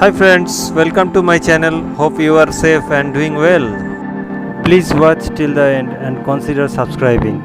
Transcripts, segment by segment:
Hi friends, welcome to my channel. Hope you are safe and doing well. Please watch till the end and consider subscribing.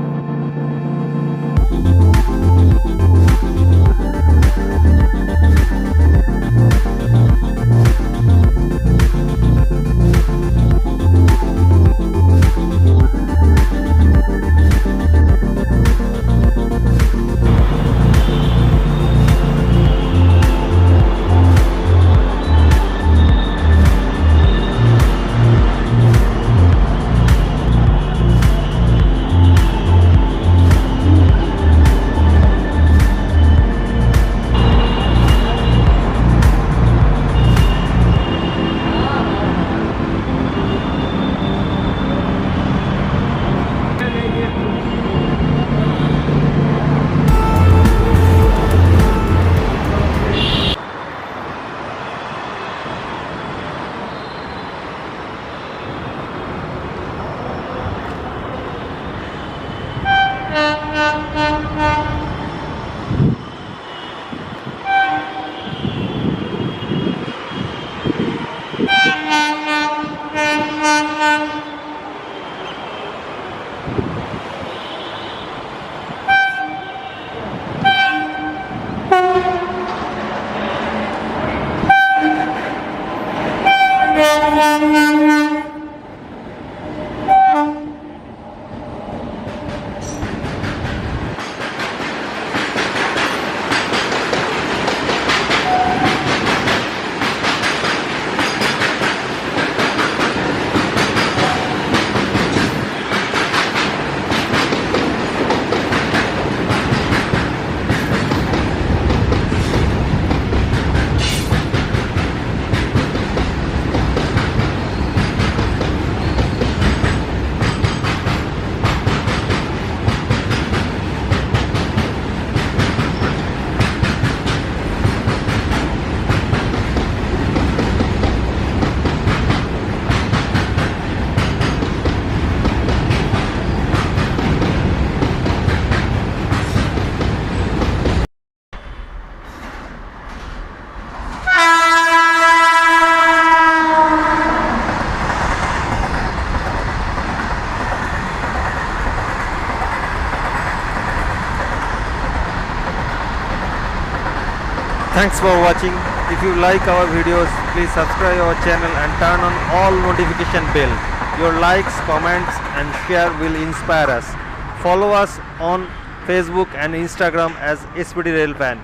Thanks for watching. If you like our videos, please subscribe our channel and turn on all notification bell. Your likes, comments and share will inspire us. Follow us on Facebook and Instagram as SPD RAILFAN.